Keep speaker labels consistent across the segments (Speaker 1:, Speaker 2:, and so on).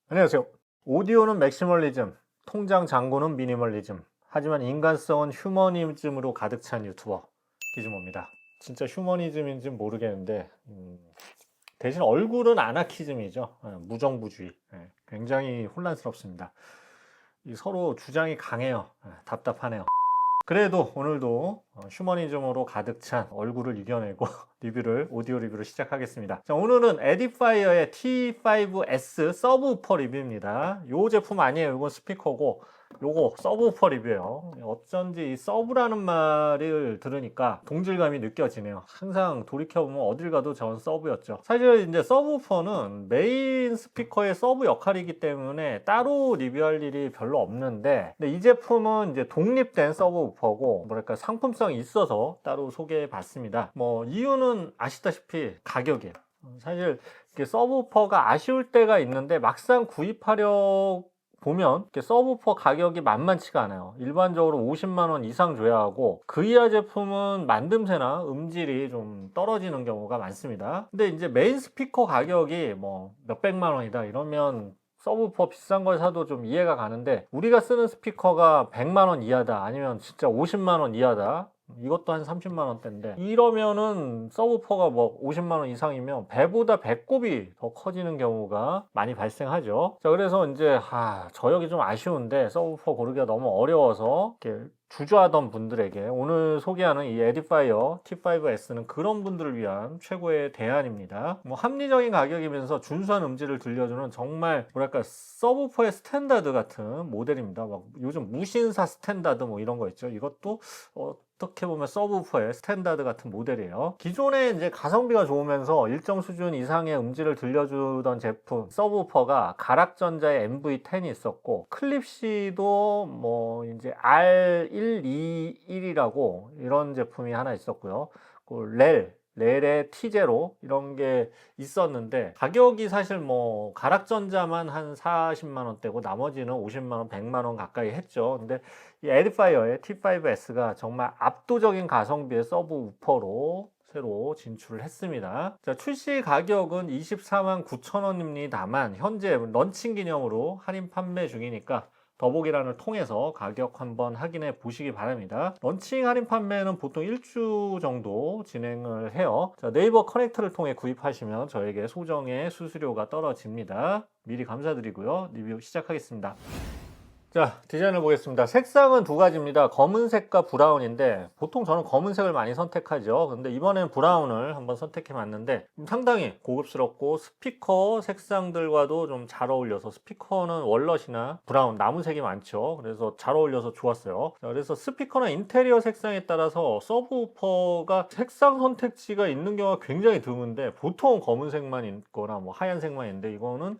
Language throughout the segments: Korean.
Speaker 1: 안녕하세요. 오디오는 맥시멀리즘, 통장 잔고는 미니멀리즘, 하지만 인간성은 휴머니즘으로 가득 찬 유튜버 기즈모입니다. 진짜 휴머니즘인지 모르겠는데 대신 얼굴은 아나키즘이죠. 무정부주의. 굉장히 혼란스럽습니다. 서로 주장이 강해요. 답답하네요. 그래도 오늘도 휴머니즘으로 가득 찬 얼굴을 이겨내고 오디오 리뷰를 시작하겠습니다. 자, 오늘은 에디파이어의 T5S 서브우퍼 리뷰입니다. 이 제품 아니에요. 이건 스피커고 요거 서브우퍼 리뷰예요. 어쩐지 이 서브라는 말을 들으니까 동질감이 느껴지네요. 항상 돌이켜보면 어딜 가도 저는 서브였죠. 사실 이제 서브우퍼는 메인 스피커의 서브 역할이기 때문에 따로 리뷰할 일이 별로 없는데, 근데 이 제품은 이제 독립된 서브우퍼고 뭐랄까 상품성이 있어서 따로 소개해 봤습니다. 뭐 이유는 아시다시피 가격이에요. 사실 서브우퍼가 아쉬울 때가 있는데 막상 구입하려 보면 서브우퍼 가격이 만만치가 않아요. 일반적으로 50만 원 이상 줘야 하고 그 이하 제품은 만듦새나 음질이 좀 떨어지는 경우가 많습니다. 근데 이제 메인 스피커 가격이 뭐 몇백만 원이다 이러면 서브우퍼 비싼 걸 사도 좀 이해가 가는데, 우리가 쓰는 스피커가 100만 원 이하다 아니면 진짜 50만 원 이하다, 이것도 한 30만 원대인데 이러면은 서브우퍼가 뭐 50만 원 이상이면 배보다 배꼽이 더 커지는 경우가 많이 발생하죠. 자, 그래서 이제 저역이 좀 아쉬운데 서브우퍼 고르기가 너무 어려워서 이렇게 주저하던 분들에게 오늘 소개하는 이 에디파이어 T5S는 그런 분들을 위한 최고의 대안입니다. 뭐 합리적인 가격이면서 준수한 음질을 들려주는 정말 뭐랄까 서브우퍼의 스탠다드 같은 모델입니다. 막 요즘 무신사 스탠다드 뭐 이런 거 있죠. 이것도 어떻게 보면 서브우퍼의 스탠다드 같은 모델이에요. 기존에 이제 가성비가 좋으면서 일정 수준 이상의 음질을 들려주던 제품 서브우퍼가 가락전자의 MV10이 있었고, 클립시도 뭐 이제 R121이라고 이런 제품이 하나 있었고요. 렐의 T0 이런 게 있었는데 가격이 사실 뭐 가락전자만 한 40만 원대고 나머지는 50만 원, 100만 원 가까이 했죠. 근데 이 에디파이어의 T5S가 정말 압도적인 가성비의 서브우퍼로 새로 진출을 했습니다. 자, 출시 가격은 24만 9천 원입니다만 현재 런칭 기념으로 할인 판매 중이니까 더보기란을 통해서 가격 한번 확인해 보시기 바랍니다. 런칭 할인 판매는 보통 1주 정도 진행을 해요. 자, 네이버 커넥트를 통해 구입하시면 저에게 소정의 수수료가 떨어집니다. 미리 감사드리고요. 리뷰 시작하겠습니다. 자, 디자인을 보겠습니다. 색상은 두 가지입니다. 검은색과 브라운인데 보통 저는 검은색을 많이 선택하죠. 근데 이번엔 브라운을 한번 선택해 봤는데 상당히 고급스럽고 스피커 색상들과도 좀 잘 어울려서, 스피커는 월넛이나 브라운, 나무색이 많죠. 그래서 잘 어울려서 좋았어요. 자, 그래서 스피커나 인테리어 색상에 따라서 서브우퍼가 색상 선택지가 있는 경우가 굉장히 드문데 보통 검은색만 있거나 뭐 하얀색만 있는데 이거는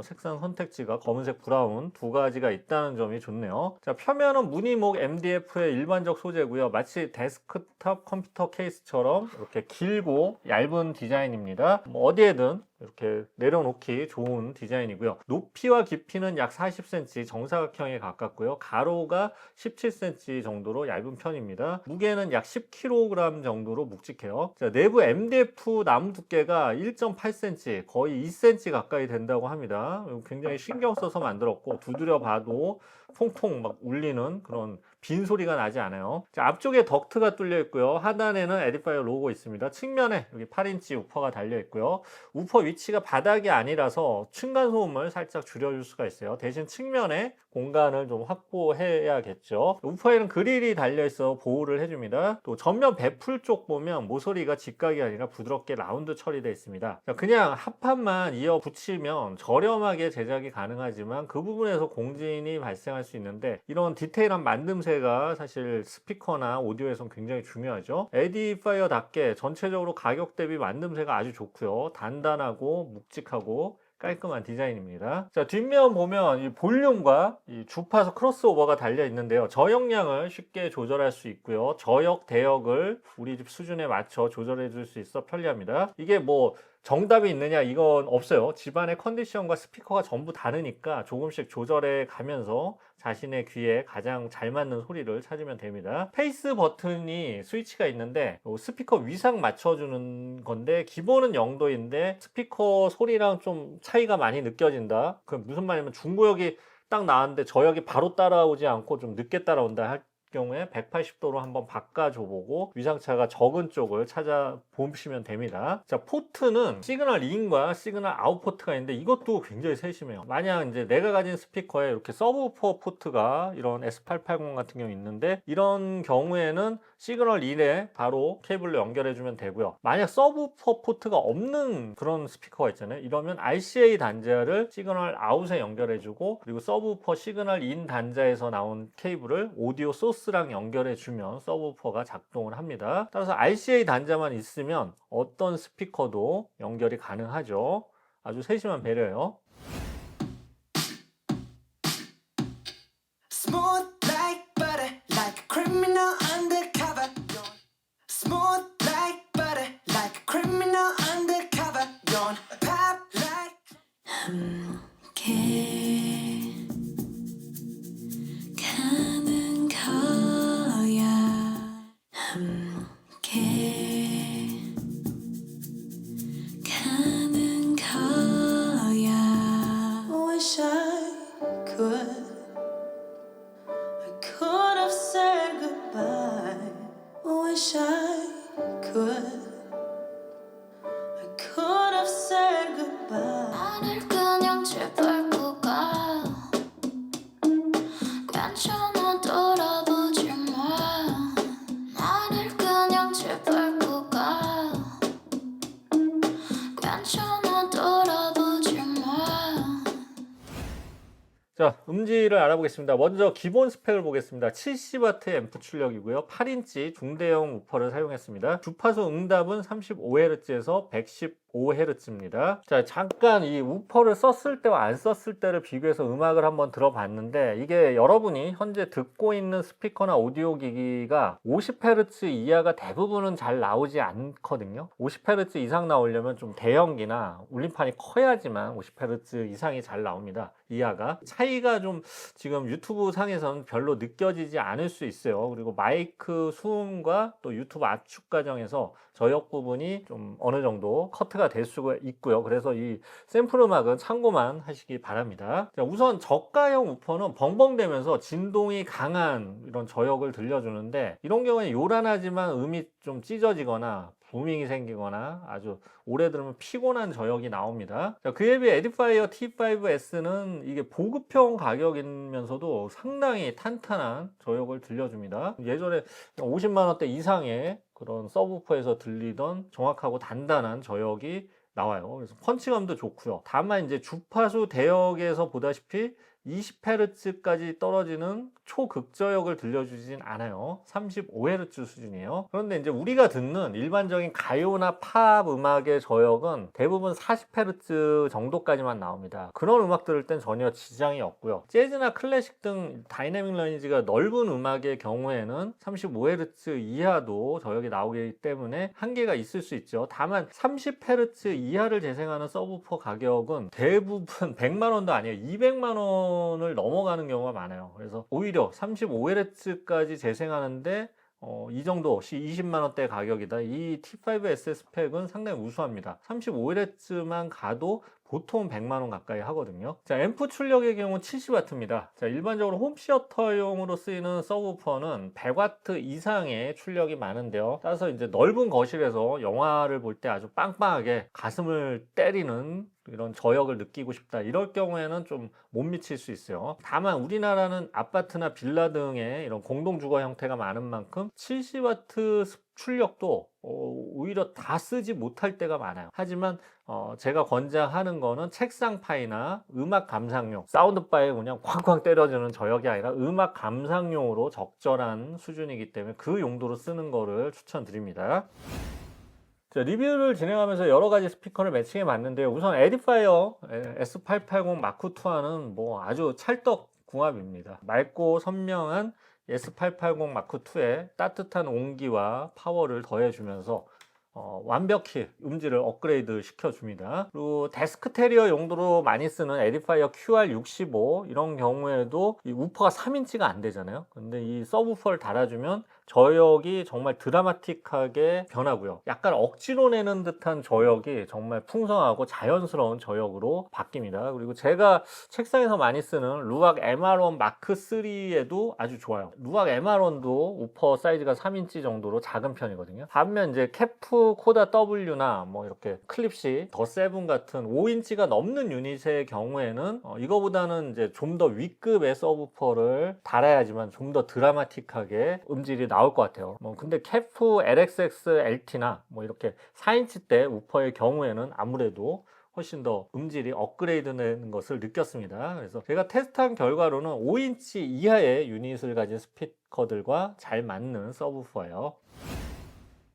Speaker 1: 색상 선택지가 검은색, 브라운 두 가지가 있다는 점이 좋네요. 자, 표면은 무늬목 MDF의 일반적 소재고요. 마치 데스크탑 컴퓨터 케이스처럼 이렇게 길고 얇은 디자인입니다. 뭐 어디에든 이렇게 내려놓기 좋은 디자인이고요. 높이와 깊이는 약 40cm, 정사각형에 가깝고요. 가로가 17cm 정도로 얇은 편입니다. 무게는 약 10kg 정도로 묵직해요. 자, 내부 MDF 나무 두께가 1.8cm, 거의 2cm 가까이 된다고 합니다. 굉장히 신경 써서 만들었고 두드려 봐도 퐁퐁 막 울리는 그런 빈 소리가 나지 않아요. 자, 앞쪽에 덕트가 뚫려 있고요. 하단에는 에디파이어 로고 있습니다. 측면에 여기 8인치 우퍼가 달려 있고요. 우퍼 위치가 바닥이 아니라서 층간 소음을 살짝 줄여줄 수가 있어요. 대신 측면에 공간을 좀 확보해야겠죠. 우퍼에는 그릴이 달려 있어 보호를 해줍니다. 또 전면 배풀 쪽 보면 모서리가 직각이 아니라 부드럽게 라운드 처리되어 있습니다. 그냥 합판만 이어 붙이면 저렴하게 제작이 가능하지만 그 부분에서 공진이 발생할 수 있는데, 이런 디테일한 만듦새가 사실 스피커나 오디오에선 굉장히 중요하죠. 에디파이어답게 전체적으로 가격 대비 만듦새가 아주 좋고요. 단단하고 묵직하고 깔끔한 디자인입니다. 자, 뒷면 보면 이 볼륨과 이 주파수 크로스오버가 달려 있는데요. 저역량을 쉽게 조절할 수 있고요. 저역, 대역을 우리 집 수준에 맞춰 조절해 줄 수 있어 편리합니다. 이게 뭐 정답이 있느냐, 이건 없어요. 집안의 컨디션과 스피커가 전부 다르니까 조금씩 조절해 가면서 자신의 귀에 가장 잘 맞는 소리를 찾으면 됩니다. 페이스 버튼이 스위치가 있는데 스피커 위상 맞춰주는 건데 기본은 0도인데 스피커 소리랑 좀 차이가 많이 느껴진다. 그 무슨 말이냐면 중고역이 딱 나왔는데 저역이 바로 따라오지 않고 좀 늦게 따라온다 할 경우에 180도로 한번 바꿔줘 보고 위상차가 적은 쪽을 찾아보시면 됩니다. 자, 포트는 시그널 인과 시그널 아웃 포트가 있는데 이것도 굉장히 세심해요. 만약 이제 내가 가진 스피커에 이렇게 서브우퍼 포트가 이런 S880 같은 경우 있는데 이런 경우에는 시그널 인에 바로 케이블로 연결해주면 되고요. 만약 서브우퍼 포트가 없는 그런 스피커가 있잖아요. 이러면 RCA 단자를 시그널 아웃에 연결해주고 그리고 서브우퍼 시그널 인 단자에서 나온 케이블을 오디오 소스랑 연결해주면 서브우퍼가 작동을 합니다. 따라서 RCA 단자만 있으면 어떤 스피커도 연결이 가능하죠. 아주 세심한 배려예요.
Speaker 2: Smooth like butter, like a criminal undercover. Smooth like butter, like a criminal undercover. Don't pop like. 함께 가는 거야. 함께 가는 거야. Wish I could. Could have said goodbye. Wish I could. I could have said goodbye. 나를 그냥 제발 가. 괜찮아 돌아보지 마. 나를 그냥 제발 가. 괜찮아 돌아보지 마.
Speaker 1: 자, 음질을 알아보겠습니다. 먼저 기본 스펙을 보겠습니다. 70W 앰프 출력이고요. 8인치 중대형 우퍼를 사용했습니다. 주파수 응답은 35Hz에서 115Hz입니다. 자, 잠깐 이 우퍼를 썼을 때와 안 썼을 때를 비교해서 음악을 한번 들어봤는데 이게 여러분이 현재 듣고 있는 스피커나 오디오 기기가 50Hz 이하가 대부분은 잘 나오지 않거든요. 50Hz 이상 나오려면 좀 대형기나 울림판이 커야지만 50Hz 이상이 잘 나옵니다. 이하가 차이가 좀 지금 유튜브 상에서는 별로 느껴지지 않을 수 있어요. 그리고 마이크 수음과 또 유튜브 압축 과정에서 저역 부분이 좀 어느 정도 커트가 될 수가 있고요. 그래서 이 샘플 음악은 참고만 하시기 바랍니다. 자, 우선 저가형 우퍼는 벙벙대면서 진동이 강한 이런 저역을 들려주는데 이런 경우에 요란하지만 음이 좀 찢어지거나 부밍이 생기거나 아주 오래 들으면 피곤한 저역이 나옵니다. 자, 그에 비해 에디파이어 T5S는 이게 보급형 가격이면서도 상당히 탄탄한 저역을 들려줍니다. 예전에 50만원대 이상의 그런 서브우퍼에서 들리던 정확하고 단단한 저역이 나와요. 그래서 펀치감도 좋고요. 다만 이제 주파수 대역에서 보다시피 20Hz까지 떨어지는 초극저역을 들려주진 않아요. 35Hz 수준이에요. 그런데 이제 우리가 듣는 일반적인 가요나 팝 음악의 저역은 대부분 40Hz 정도까지만 나옵니다. 그런 음악 들을 땐 전혀 지장이 없고요. 재즈나 클래식 등 다이내믹 레인지가 넓은 음악의 경우에는 35Hz 이하도 저역이 나오기 때문에 한계가 있을 수 있죠. 다만 30Hz 이하를 재생하는 서브우퍼 가격은 대부분 100만원도 아니에요. 200만원을 넘어가는 경우가 많아요. 그래서 오히려 35Hz까지 재생하는데 이 정도 20만원대 가격이다. 이 T5S 스펙은 상당히 우수합니다. 35Hz만 가도 보통 100만원 가까이 하거든요. 자, 앰프 출력의 경우 70W입니다. 자, 일반적으로 홈시어터용으로 쓰이는 서브우퍼는 100W 이상의 출력이 많은데요. 따라서 이제 넓은 거실에서 영화를 볼 때 아주 빵빵하게 가슴을 때리는 이런 저역을 느끼고 싶다. 이럴 경우에는 좀 못 미칠 수 있어요. 다만 우리나라는 아파트나 빌라 등의 이런 공동주거 형태가 많은 만큼 70W 출력도 오히려 다 쓰지 못할 때가 많아요. 하지만 제가 권장하는 거는 책상파이나 음악 감상용, 사운드바에 그냥 쾅쾅 때려주는 저역이 아니라 음악 감상용으로 적절한 수준이기 때문에 그 용도로 쓰는 거를 추천드립니다. 자, 리뷰를 진행하면서 여러 가지 스피커를 매칭해 봤는데요. 우선 에디파이어 S880 마크2와는 뭐 아주 찰떡 궁합입니다. 맑고 선명한 S880 마크2에 따뜻한 온기와 파워를 더해주면서 완벽히 음질을 업그레이드 시켜줍니다. 그리고 데스크 테리어 용도로 많이 쓰는 에디파이어 QR65 이런 경우에도 이 우퍼가 3인치가 안 되잖아요. 근데 이 서브우퍼를 달아주면 저역이 정말 드라마틱하게 변하고요. 약간 억지로 내는 듯한 저역이 정말 풍성하고 자연스러운 저역으로 바뀝니다. 그리고 제가 책상에서 많이 쓰는 루악 MR1 마크 3에도 아주 좋아요. 루악 MR1도 우퍼 사이즈가 3인치 정도로 작은 편이거든요. 반면 이제 캐프 코다 W나 뭐 이렇게 클립시 더 세븐 같은 5인치가 넘는 유닛의 경우에는 이거보다는 이제 좀 더 윗급의 서브우퍼를 달아야지만 좀 더 드라마틱하게 음질이 나올 것 같아요. 근데 캐프 LXX LT나 뭐 이렇게 4인치대 우퍼의 경우에는 아무래도 훨씬 더 음질이 업그레이드 되는 것을 느꼈습니다. 그래서 제가 테스트한 결과로는 5인치 이하의 유닛을 가진 스피커들과 잘 맞는 서브우퍼예요.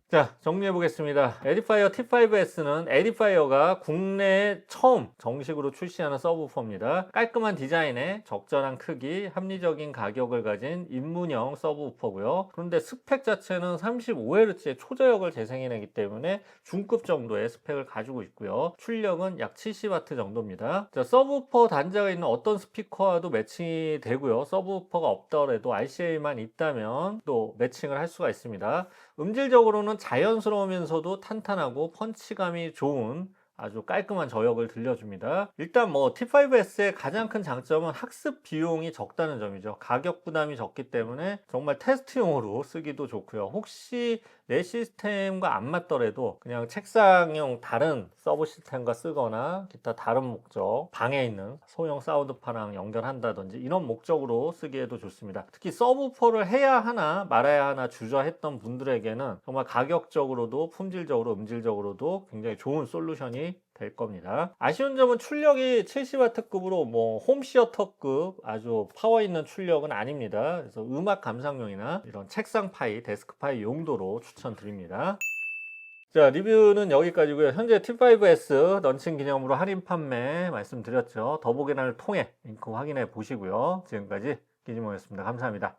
Speaker 1: 자, 정리해 보겠습니다. 에디파이어 T5S는 에디파이어가 국내에 처음 정식으로 출시하는 서브우퍼입니다. 깔끔한 디자인에 적절한 크기, 합리적인 가격을 가진 입문형 서브우퍼고요. 그런데 스펙 자체는 35Hz의 초저역을 재생해내기 때문에 중급 정도의 스펙을 가지고 있고요. 출력은 약 70W 정도입니다. 자, 서브우퍼 단자가 있는 어떤 스피커와도 매칭이 되고요. 서브우퍼가 없더라도 RCA만 있다면 또 매칭을 할 수가 있습니다. 음질적으로는 자연스러우면서도 탄탄하고 펀치감이 좋은 아주 깔끔한 저역을 들려줍니다. 일단 뭐 T5S의 가장 큰 장점은 학습 비용이 적다는 점이죠. 가격 부담이 적기 때문에 정말 테스트용으로 쓰기도 좋고요. 혹시 내 시스템과 안 맞더라도 그냥 책상용 다른 서브 시스템과 쓰거나 기타 다른 목적, 방에 있는 소형 사운드파랑 연결한다든지 이런 목적으로 쓰기에도 좋습니다. 특히 서브우퍼를 해야 하나 말아야 하나 주저했던 분들에게는 정말 가격적으로도 품질적으로 음질적으로도 굉장히 좋은 솔루션이 될 겁니다. 아쉬운 점은 출력이 70W급으로 뭐 홈시어터급 아주 파워 있는 출력은 아닙니다. 그래서 음악 감상용이나 이런 책상 파이, 데스크 파이 용도로 추천드립니다. 자, 리뷰는 여기까지고요. 현재 T5S 런칭 기념으로 할인 판매 말씀드렸죠. 더보기란을 통해 링크 확인해 보시고요. 지금까지 기지모였습니다. 감사합니다.